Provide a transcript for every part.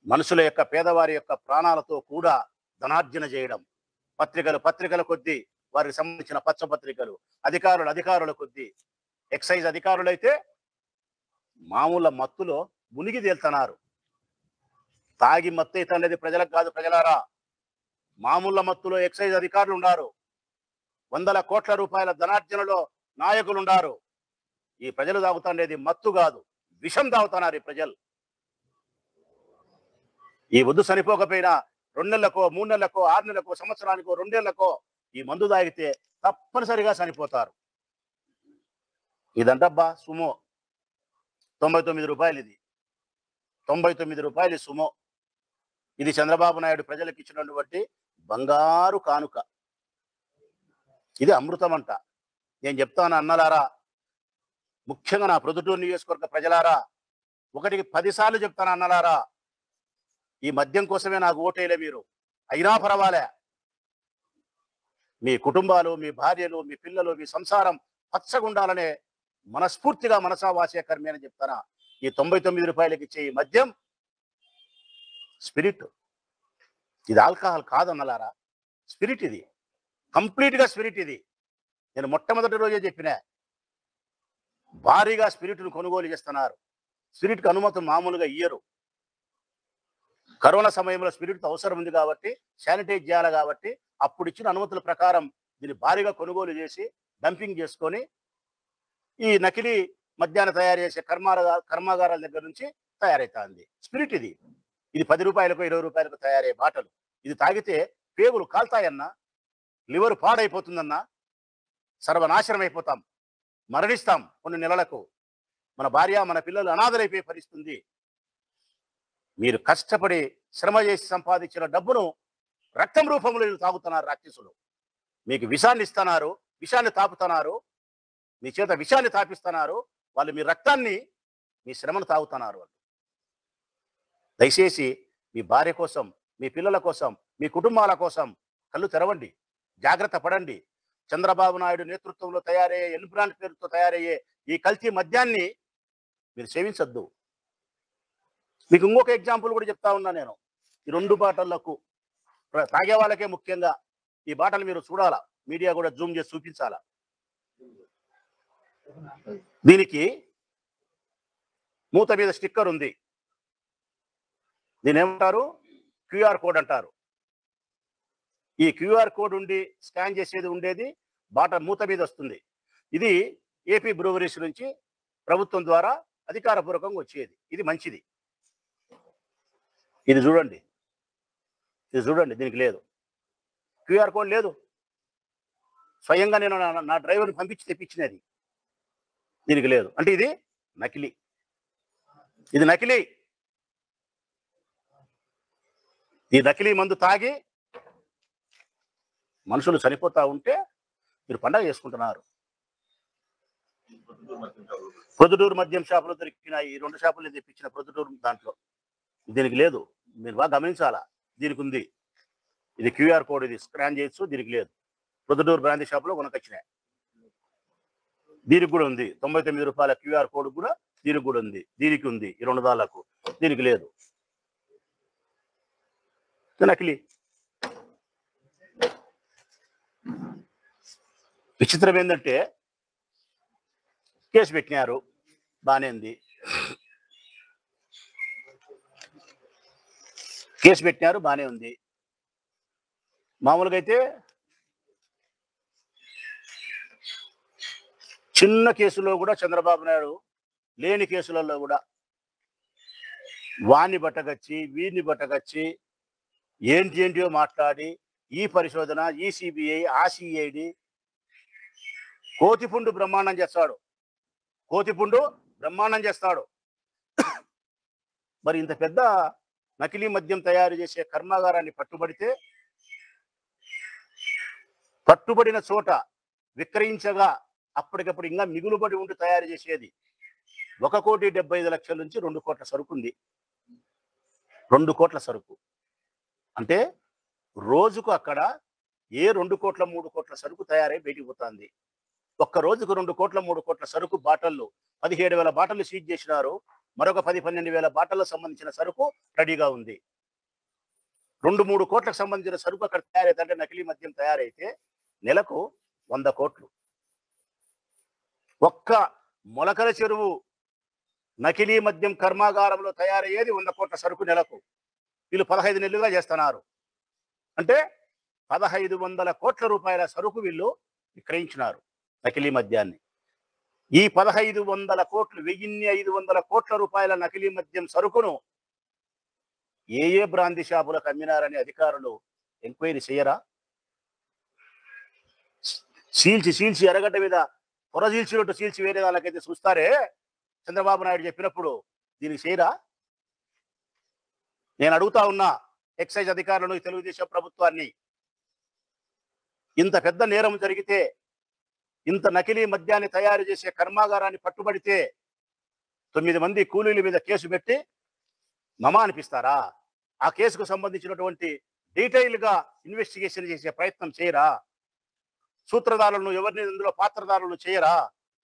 మనుషుల యొక్క పేదవారి యొక్క ప్రాణాలతో కూడా ధనార్జన చేయడం. పత్రికల కొద్దీ వారికి సంబంధించిన పత్రికలు, అధికారుల కొద్దీ. ఎక్సైజ్ అధికారులైతే మామూలు మత్తులో మునిగి తేలుతున్నారు. తాగి మత్తు అయితే అనేది ప్రజలకు కాదు. ప్రజలారా, మామూలు మత్తులో ఎక్సైజ్ అధికారులు ఉన్నారు. వందల కోట్ల రూపాయల ధనార్జనలో నాయకులు ఉన్నారు. ఈ ప్రజలు తాగుతానేది మత్తు కాదు, విషం తాగుతున్నారు ఈ ప్రజలు. ఈ వద్దు చనిపోకపోయినా 2 నెలలకో 3 నెలలకో 6 నెలలకో సంవత్సరానికో 2 ఏళ్లకో ఈ మందు తాగితే తప్పనిసరిగా చనిపోతారు. ఇదంటబ్బా సుమో 99 రూపాయలు. ఇది 99 రూపాయలు సుమో. ఇది చంద్రబాబు నాయుడు ప్రజలకు ఇచ్చినటువంటి బంగారు కానుక. ఇది అమృతం అంట. నేను చెప్తాను అన్నలారా, ముఖ్యంగా నా ప్రొద్దుటూరు నియోజకవర్గ ప్రజలారా, 1కి 10 సార్లు చెప్తాను అన్నలారా, ఈ మద్యం కోసమే నాకు ఓటేలే మీరు. అయినా పర్వాలే, మీ కుటుంబాలు, మీ భార్యలు, మీ పిల్లలు, మీ సంసారం పచ్చగుండాలనే మనస్ఫూర్తిగా మనసా వాచే కర్మే అని చెప్తానా. ఈ 99 రూపాయలకి ఇచ్చే ఈ మద్యం స్పిరిట్. ఇది ఆల్కహాల్ కాదన్నలారా, స్పిరిట్. ఇది కంప్లీట్గా స్పిరిట్. ఇది నేను మొట్టమొదటి రోజే చెప్పినా. భారీగా స్పిరిట్ను కొనుగోలు చేస్తున్నారు. స్పిరిట్కి అనుమతి మామూలుగా ఇయ్యరు. కరోనా సమయంలో స్పిరిట్ అవసరం ఉంది కాబట్టి, శానిటైజ్ చేయాలి కాబట్టి, అప్పుడు ఇచ్చిన అనుమతుల ప్రకారం దీన్ని భారీగా కొనుగోలు చేసి డంపింగ్ చేసుకొని ఈ నకిలీ మద్యాన్ని తయారు చేసే కర్మాగారాల దగ్గర నుంచి తయారవుతుంది స్పిరిట్. ఇది 10 రూపాయలకు 20 రూపాయలకు తయారయ్యే బాటలు. ఇది తాగితే పేగులు కాల్తాయన్నా, లివర్ పాడైపోతుందన్నా, సర్వనాశనం అయిపోతాం, మరణిస్తాం. కొన్ని నెలలకు మన భార్య, మన పిల్లలు అనాథలైపోయే పరిస్థితి. మీరు కష్టపడి శ్రమ చేసి సంపాదించిన డబ్బును రక్తం రూపంలో తాగుతున్నారు రాక్షసులు. మీకు విషాన్ని ఇస్తున్నారు, విషాన్ని తాపుతున్నారు, మీ చేత విషాన్ని తాపిస్తున్నారు. వాళ్ళు మీ రక్తాన్ని, మీ శ్రమను తాగుతున్నారు. వాళ్ళు దయచేసి మీ భార్య కోసం, మీ పిల్లల కోసం, మీ కుటుంబాల కోసం కళ్ళు తెరవండి, జాగ్రత్త పడండి. చంద్రబాబు నాయుడు నేతృత్వంలో తయారయ్యే ఎన్బ్రాండ్ పేరుతో తయారయ్యే ఈ కల్తీ మద్యాన్ని మీరు సేవించద్దు. మీకు ఇంకొక ఎగ్జాంపుల్ కూడా చెప్తా ఉన్నా నేను. ఈ 2 బాటలకు తాగే వాళ్ళకే ముఖ్యంగా ఈ బాటలు మీరు చూడాలా, మీడియా కూడా జూమ్ చేసి చూపించాలా. దీనికి మూత మీద స్టిక్కర్ ఉంది. దీని ఏమంటారు? QR కోడ్ అంటారు. ఈ QR కోడ్ ఉండి స్కాన్ చేసేది ఉండేది బాటల్ మూత మీద వస్తుంది. ఇది ఏపీ బ్రూవరీస్ నుంచి ప్రభుత్వం ద్వారా అధికారపూర్వకంగా వచ్చేది. ఇది మంచిది. ఇది చూడండి, దీనికి లేదు, QR కోడ్ లేదు. స్వయంగా నేను నా డ్రైవర్ని పంపించి తెప్పించినది. దీనికి లేదు. అంటే ఇది నకిలీ. ఇది నకిలీ. ఈ నకిలీ మందు తాగి మనుషులు చనిపోతా ఉంటే మీరు పండగ చేసుకుంటున్నారు. ప్రొద్దుటూరు మద్యం షాపులో దొరికిన ఈ 2 షాపులు తెప్పించిన ప్రొద్దుటూరు దాంట్లో దీనికి లేదు. మీరు బాగా గమనించాలా. దీనికి ఉంది. ఇది QR కోడ్. ఇది స్కాన్ చేయొచ్చు. దీనికి లేదు. ప్రొద్దుటూరు బ్రాందీ షాపులో కొనకొచ్చినాయి. దీనికి కూడా ఉంది. 99 రూపాయల QR కోడ్ కూడా దీనికి కూడా ఉంది. దీనికి ఉంది. ఈ 2 దాలకు దీనికి లేదు. నకిలీ. విచిత్రం ఏంటంటే కేసు పెట్టినారు, బాగానే ఉంది. కేసు పెట్టినారు, బాగానే ఉంది. మామూలుగా అయితే చిన్న కేసులో కూడా చంద్రబాబు నాయుడు లేని కేసులలో కూడా వాణ్ణి బట్టగచ్చి, వీరిని బట్టగచ్చి, ఏంటియో మాట్లాడి, ఈ పరిశోధన, ఈ CBI, ఆ CID కోతిపుండు బ్రహ్మాండం చేస్తాడు. మరి ఇంత పెద్ద నకిలీ మద్యం తయారు చేసే కర్మాగారాన్ని పట్టుబడిన చోట విక్రయించగా అప్పటికప్పుడు ఇంకా మిగులుబడి ఉండి తయారు చేసేది 1,75,00,000 నుంచి 2 కోట్ల సరుకు ఉంది. 2 కోట్ల సరుకు అంటే రోజుకు అక్కడ ఏ 2 కోట్ల 3 కోట్ల సరుకు తయారై బయటికి పోతుంది. ఒక్క రోజుకు 2 కోట్ల 3 కోట్ల సరుకు బాటళ్ళు 17,000 బాటలు సీజ్ చేసినారు. మరొక 10-12 వేల బాటలకు సంబంధించిన సరుకు రెడీగా ఉంది. 2-3 కోట్లకు సంబంధించిన సరుకు అక్కడ తయారైతే, అంటే నకిలీ మద్యం తయారైతే నెలకు 100 కోట్లు. ఒక్క మొలకల చెరువు నకిలీ మద్యం కర్మాగారంలో తయారయ్యేది 100 కోట్ల సరుకు నెలకు. వీళ్ళు 15 నెలలుగా చేస్తున్నారు. అంటే 1500 కోట్ల రూపాయల సరుకు వీళ్ళు విక్రయించినారు నకిలీ మద్యాన్ని. ఈ 1500 కోట్లు, 1500 కోట్ల రూపాయల నకిలీ మద్యం సరుకును ఏ బ్రాంతి షాపులకు అమ్మినారని అధికారులు ఎంక్వైరీ చేయరా? చీల్చి ఎరగడ్డ మీద పొర చీల్చినట్టు చీల్చి వేరే వాళ్ళకైతే చూస్తారే చంద్రబాబు నాయుడు చెప్పినప్పుడు, దీనికి చేయరా? నేను అడుగుతా ఉన్నా ఎక్సైజ్ అధికారులను, తెలుగుదేశం ప్రభుత్వాన్ని. ఇంత పెద్ద నేరం జరిగితే, ఇంత నకిలీ మద్యాన్ని తయారు చేసే కర్మాగారాన్ని పట్టుబడితే 9 మంది కూలీల మీద కేసు పెట్టి మమా అనిపిస్తారా? ఆ కేసుకు సంబంధించినటువంటి డీటెయిల్ గా ఇన్వెస్టిగేషన్ చేసే ప్రయత్నం చేయరా? సూత్రధారులను, ఎవరిని ఇందులో పాత్రధారులను చేయరా?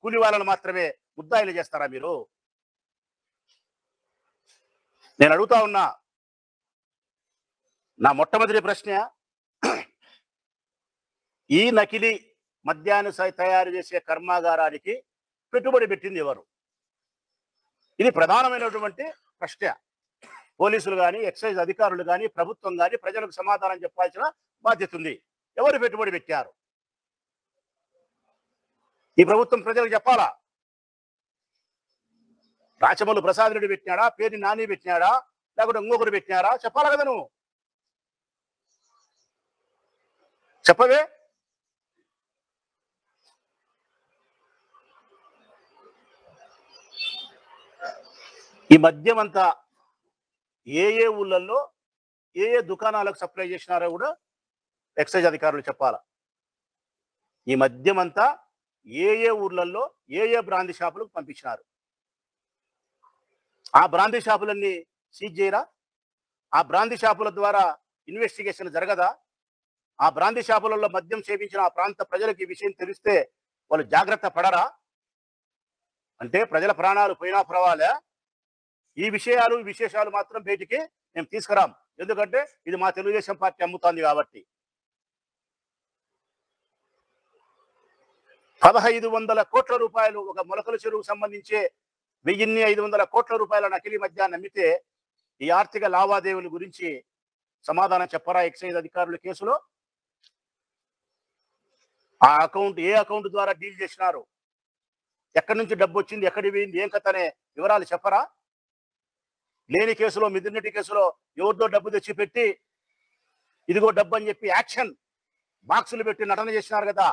కూలి వాళ్ళను మాత్రమే ముద్దాయిలు చేస్తారా మీరు? నేను అడుగుతా ఉన్నా. నా మొట్టమొదటి ప్రశ్న, ఈ నకిలీ మద్యాన్ని తయారు చేసే కర్మాగారానికి పెట్టుబడి పెట్టింది ఎవరు? ఇది ప్రధానమైనటువంటి ప్రశ్న. పోలీసులు కానీ, ఎక్సైజ్ అధికారులు కానీ, ప్రభుత్వం కానీ ప్రజలకు సమాధానం చెప్పాల్సిన బాధ్యత ఉంది. ఎవరు పెట్టుబడి పెట్టారు? ఈ ప్రభుత్వం ప్రజలకు చెప్పాలా? రాచమల్లు ప్రసాద్ రెడ్డి పెట్టినాడా, పేరు నాని పెట్టినాడా, లేకుంటే ఇంకొకరు పెట్టినారా? చెప్పాలా కదా నువ్వు? చెప్పవే. ఈ మద్యం అంతా ఏ ఊళ్ళల్లో ఏ దుకాణాలకు సప్లై చేసినారో కూడా ఎక్సైజ్ అధికారులు చెప్పాలా. ఈ మద్యం అంతా ఏ ఊర్లలో ఏ బ్రాంతి షాపులకు పంపించినారు? ఆ బ్రాంతి షాపులన్నీ సీజ్ చేయరా? ఆ బ్రాంతి షాపుల ద్వారా ఇన్వెస్టిగేషన్ జరగదా? ఆ బ్రాంతి షాపులలో మద్యం సేవించిన ఆ ప్రాంత ప్రజలకు ఈ విషయం తెలిస్తే వాళ్ళు జాగ్రత్త పడరా? అంటే ప్రజల ప్రాణాలు పోయినా పర్వాలే, ఈ విశేషాలు మాత్రం బయటికి మేము తీసుకురాం. ఎందుకంటే ఇది మా తెలుగుదేశం పార్టీ అమ్ముతోంది కాబట్టి. 1500 కోట్ల రూపాయలు ఒక మొలకల చెరువుకు సంబంధించే 1500 కోట్ల రూపాయల నకిలీ మద్యాన్ని అమ్మితే ఈ ఆర్థిక లావాదేవీల గురించి సమాధానం చెప్పరా ఎక్సైజ్ అధికారుల కేసులో? ఆ అకౌంట్ ఏ అకౌంట్ ద్వారా డీల్ చేసినారు, ఎక్కడి నుంచి డబ్బు వచ్చింది, ఎక్కడికి పోయింది, ఏం కథ అనే వివరాలు చెప్పరా? లేని కేసులో, మిదిన్నటి కేసులో ఎవరిదో డబ్బు తెచ్చి పెట్టి ఇదిగో డబ్బు అని చెప్పి యాక్షన్ బాక్సులు పెట్టి నటన చేసినారు కదా.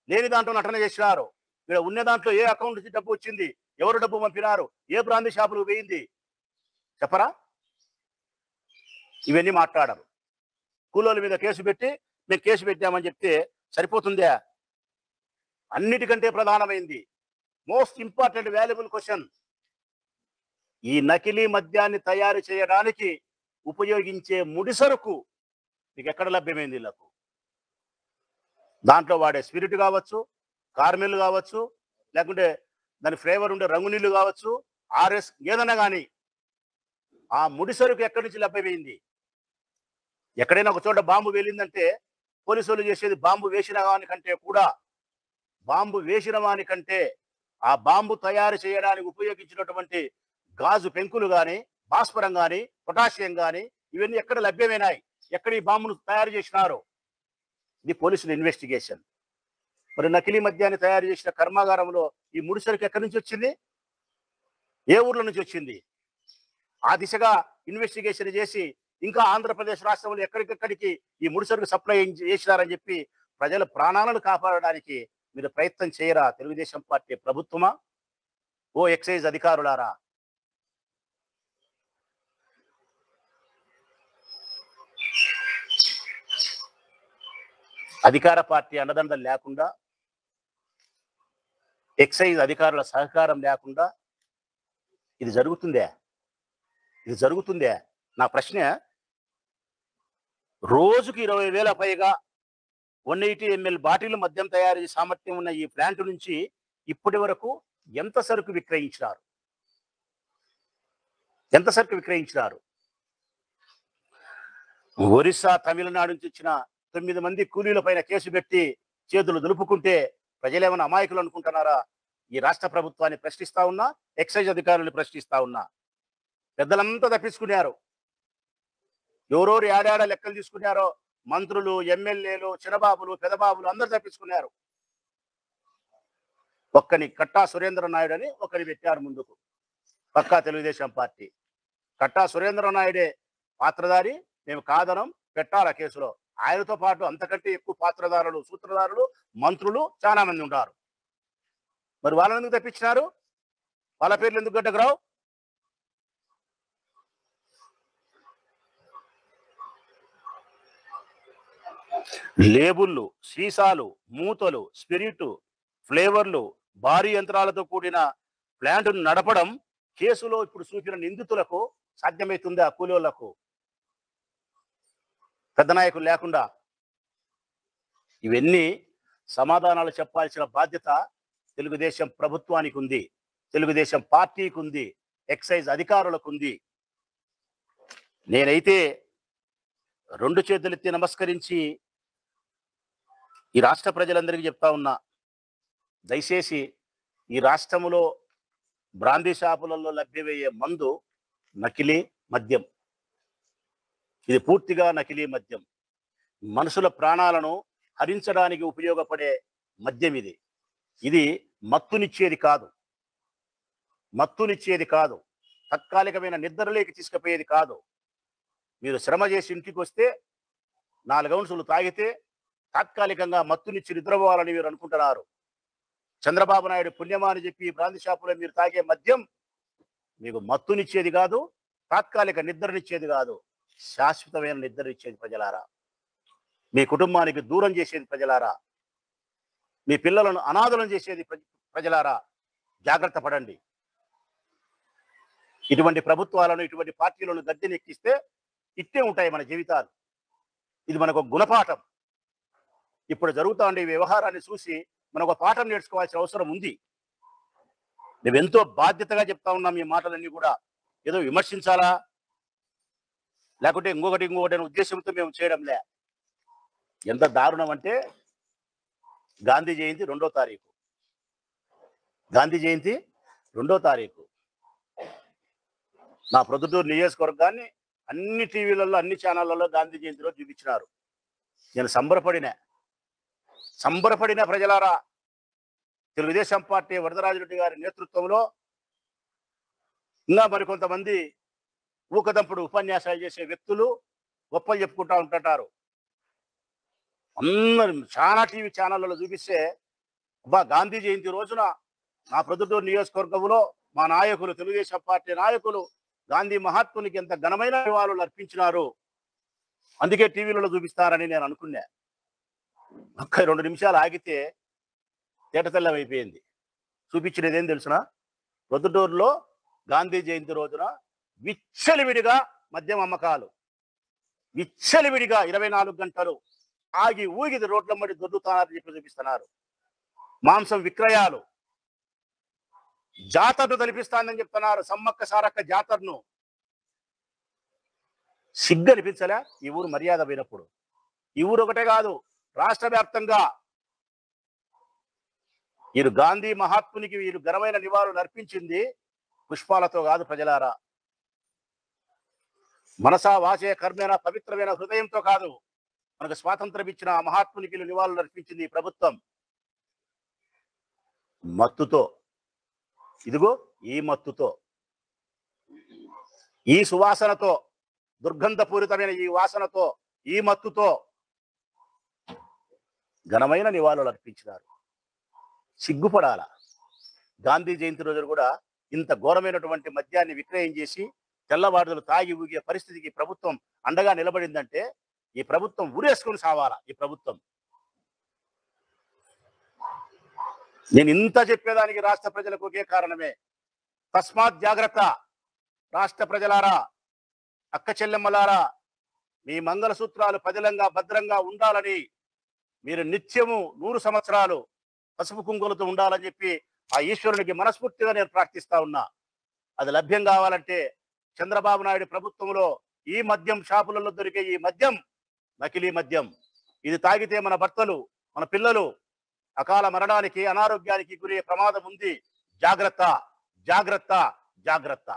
లేని దాంట్లో నటన చేసినారు. ఇక్కడ ఉన్న దాంట్లో ఏ అకౌంట్ నుంచి డబ్బు వచ్చింది, ఎవరు డబ్బు పంపినారు, ఏ బ్రాంతి షాపులకు పోయింది చెప్పరా? ఇవన్నీ మాట్లాడరు. కూలోళ్ళ మీద కేసు పెట్టి మేము కేసు పెట్టామని చెప్తే సరిపోతుందా? అన్నిటికంటే ప్రధానమైంది, మోస్ట్ ఇంపార్టెంట్ వాల్యుబుల్ క్వశ్చన్, ఈ నకిలీ మద్యాన్ని తయారు చేయడానికి ఉపయోగించే ముడిసరుకు మీకు ఎక్కడ లభ్యమైంది? వీళ్ళకు దాంట్లో వాడే స్పిరిట్ కావచ్చు, కార్మెల్ కావచ్చు, లేకుంటే దాని ఫ్లేవర్ ఉండే రంగు నీళ్లు కావచ్చు, ఆర్ఎస్ ఏదన్నా కానీ ఆ ముడిసరుకు ఎక్కడి నుంచి లభ్యమైంది? ఎక్కడైనా ఒక చోట బాంబు వేలిందంటే పోలీసులు చేసేది బాంబు వేసిన వానికంటే ఆ బాంబు తయారు చేయడానికి ఉపయోగించినటువంటి గాజు పెంకులు కానీ, భాస్వరం కానీ, పొటాషియం కానీ ఇవన్నీ ఎక్కడ లభ్యమైనాయి? ఎక్కడ ఈ బాంబును తయారు చేసినారు? ఇది పోలీసుల ఇన్వెస్టిగేషన్. మరి నకిలీ మద్యాన్ని తయారు చేసిన కర్మాగారంలో ఈ ముడిసరుకు ఎక్కడి నుంచి వచ్చింది? ఏ ఊర్ల నుంచి వచ్చింది? ఆ దిశగా ఇన్వెస్టిగేషన్ చేసి ఇంకా ఆంధ్రప్రదేశ్ రాష్ట్రంలో ఎక్కడికెక్కడికి ఈ ముడిసరుకు సప్లై చేసినారని చెప్పి ప్రజల ప్రాణాలను కాపాడడానికి మీరు ప్రయత్నం చేయరా తెలుగుదేశం పార్టీ ప్రభుత్వమా? ఓ ఎక్సైజ్ అధికారులారా, అధికార పార్టీ అండదండలు లేకుండా, ఎక్సైజ్ అధికారుల సహకారం లేకుండా ఇది జరుగుతుందే? నా ప్రశ్న, రోజుకి 20,000 పైగా 180 ml బాటిల్ మద్యం తయారు చేసే సామర్థ్యం ఉన్న ఈ ప్లాంట్ నుంచి ఇప్పటి వరకు ఎంత సరుకు విక్రయించినారు? ఎంత సరుకు విక్రయించినారు? ఒరిస్సా, తమిళనాడు నుంచి వచ్చిన 9 మంది కూలీల పైన కేసు పెట్టి చేతులు దులుపుకుంటే ప్రజలేమన్నా అమాయకులు అనుకుంటున్నారా? ఈ రాష్ట్ర ప్రభుత్వాన్ని ప్రశ్నిస్తా ఉన్నా, ఎక్సైజ్ అధికారులను ప్రశ్నిస్తా ఉన్నా. పెద్దలంతా తప్పించుకున్నారు. ఎవరెవరు ఏడాడ లెక్కలు తీసుకున్నారో మంత్రులు, ఎమ్మెల్యేలు, చిన్నబాబులు, పెదబాబులు అందరూ తప్పించుకున్నారు. ఒక్కని కట్టా సురేంద్ర నాయుడు అని ఒకరిని పెట్టారు ముందుకు, పక్కా తెలుగుదేశం పార్టీ. కట్టా సురేంద్ర నాయుడే పాత్రధారి, మేము కాదనం, పెట్టాల కేసులో. ఆయనతో పాటు అంతకంటే ఎక్కువ పాత్రధారులు, సూత్రధారులు, మంత్రులు చాలా మంది ఉంటారు. మరి వాళ్ళని ఎందుకు తప్పించినారు? వాళ్ళ పేర్లు ఎందుకు గడ్డకు రావు? లేబుళ్ళు, సీసాలు, మూతలు, స్పిరిట్, ఫ్లేవర్లు, భారీ యంత్రాలతో కూడిన ప్లాంట్ను నడపడం కేసులో ఇప్పుడు చూపిన నిందితులకు సాధ్యమవుతుంది? ఆ కూలీలకు, పెద్ద నాయకులు లేకుండా? ఇవన్నీ సమాధానాలు చెప్పాల్సిన బాధ్యత తెలుగుదేశం ప్రభుత్వానికి ఉంది, తెలుగుదేశం పార్టీకి ఉంది, ఎక్సైజ్ అధికారులకు ఉంది. నేనైతే 2 చేతులెత్తి నమస్కరించి ఈ రాష్ట్ర ప్రజలందరికీ చెప్తా ఉన్నా, దయచేసి ఈ రాష్ట్రంలో బ్రాందీ షాపులలో లభ్యమయ్యే మందు నకిలీ మద్యం. ఇది పూర్తిగా నకిలీ మద్యం. మనుషుల ప్రాణాలను హరించడానికి ఉపయోగపడే మద్యం ఇది. ఇది మత్తునిచ్చేది కాదు, మత్తునిచ్చేది కాదు, తాత్కాలికమైన నిద్రలేకి తీసుకుపోయేది కాదు. మీరు శ్రమ చేసి ఇంటికి వస్తే 4 ఔన్సులు తాగితే తాత్కాలికంగా మత్తునిచ్చి నిద్రపోవాలని మీరు అనుకుంటున్నారు. చంద్రబాబు నాయుడు పుణ్యమా అని చెప్పి బ్రాందీ షాపులో మీరు తాగే మద్యం మీకు మత్తునిచ్చేది కాదు, తాత్కాలిక నిద్రనిచ్చేది కాదు, శాశ్వతమైన నిద్రనిచ్చేది. ప్రజలారా, మీ కుటుంబానికి దూరం చేసేది ప్రజలారా, మీ పిల్లలను అనాథలను చేసేది ప్రజలారా, జాగ్రత్త పడండి. ఇటువంటి ప్రభుత్వాలను, ఇటువంటి పార్టీలను గద్దెనెక్కిస్తే ఇట్టే ఉంటాయి మన జీవితాలు. ఇది మనకు గుణపాఠం. ఇప్పుడు జరుగుతా ఉండే ఈ వ్యవహారాన్ని చూసి మనకు ఒక పాఠం నేర్చుకోవాల్సిన అవసరం ఉంది. నువ్వెంతో బాధ్యతగా చెప్తా ఉన్నాం ఈ మాటలన్నీ కూడా. ఏదో విమర్శించాలా లేకుంటే ఇంకొకటి అనే ఉద్దేశంతో మేము చేయడంలే. ఎంత దారుణం అంటే, గాంధీ జయంతి 2వ తారీఖు, గాంధీ జయంతి 2వ తారీఖు నా ప్రొద్దుటూరు నియోజకవర్గాన్ని అన్ని టీవీలలో, అన్ని ఛానళ్లలో గాంధీ జయంతి రోజు చూపించినారు. నేను సంబరపడిన ప్రజలారా, తెలుగుదేశం పార్టీ వరదరాజిరెడ్డి గారి నేతృత్వంలో ఇంకా మరికొంతమంది ఊకదంపుడు ఉపన్యాసాలు చేసే వ్యక్తులు గొప్పలు చెప్పుకుంటా ఉంటుంటారు. అందరూ చాలా టీవీ ఛానళ్లలో చూపిస్తే, అబ్బా గాంధీ జయంతి రోజున నా ప్రొద్దుటూరు నియోజకవర్గంలో మా నాయకులు, తెలుగుదేశం పార్టీ నాయకులు గాంధీ మహాత్మునికి ఎంత ఘనమైన నివాళులు అర్పించినారు, అందుకే టీవీలలో చూపిస్తారని నేను అనుకున్నా. ఒక్క 2 నిమిషాలు ఆగితే తేటతెల్లం అయిపోయింది. చూపించినది ఏం తెలుసునా? ప్రొద్దుటూరులో గాంధీ జయంతి రోజున విచ్చలివిడిగా మద్యం అమ్మకాలు, విచ్చలివిడిగా 24 గంటలు ఆగి ఊగిది రోడ్లమ్మడి దొర్లుతారని చెప్పి చూపిస్తున్నారు. మాంసం విక్రయాలు, జాతరను తలిపిస్తానని చెప్తున్నారు. సమ్మక్క సారక్క జాతరను. సిగ్గు అనిపించలే ఈ ఊరు మర్యాద పోయినప్పుడు? ఈ ఊరు ఒకటే కాదు, రాష్ట్ర వ్యాప్తంగా వీరు గాంధీ మహాత్మునికి వీరు ఘనమైన నివాళులు అర్పించింది పుష్పాలతో కాదు ప్రజలారా, మనసా వాచే కర్మేణ పవిత్రమైన హృదయంతో కాదు. మనకు స్వాతంత్రం ఇచ్చిన ఆ మహాత్మునికి నివాళులు అర్పించింది ఈ ప్రభుత్వం మత్తుతో. ఇదిగో ఈ మత్తుతో, ఈ సువాసనతో, దుర్గంధపూరితమైన ఈ వాసనతో, ఈ మత్తుతో ఘనమైన నివాళులు అర్పించినారు. సిగ్గుపడాల. గాంధీ జయంతి రోజున కూడా ఇంత ఘోరమైనటువంటి మద్యాన్ని విక్రయం చేసి తెల్లవారులు తాగి ఊగే పరిస్థితికి ప్రభుత్వం అండగా నిలబడిందంటే ఈ ప్రభుత్వం ఊరేసుకొని సావాలా. ఈ ప్రభుత్వం, నేను ఇంత చెప్పేదానికి రాష్ట్ర ప్రజలకు ఒకే కారణమే. తస్మాత్ జాగ్రత్త. రాష్ట్ర ప్రజలారా, అక్క చెల్లెమ్మలారా, మీ మంగళసూత్రాలు పదిలంగా భద్రంగా ఉండాలని, మీరు నిత్యము 100 సంవత్సరాలు పసుపు కుంకులతో ఉండాలని చెప్పి ఆ ఈశ్వరునికి మనస్ఫూర్తిగా నేను ప్రార్థిస్తా ఉన్నా. అది లభ్యం కావాలంటే చంద్రబాబు నాయుడు ప్రభుత్వంలో ఈ మద్యం షాపులలో దొరికే ఈ మద్యం నకిలీ మద్యం. ఇది తాగితే మన భర్తలు, మన పిల్లలు అకాల మరణానికి, అనారోగ్యానికి గురయ్యే ప్రమాదం ఉంది. జాగ్రత్త, జాగ్రత్త, జాగ్రత్త.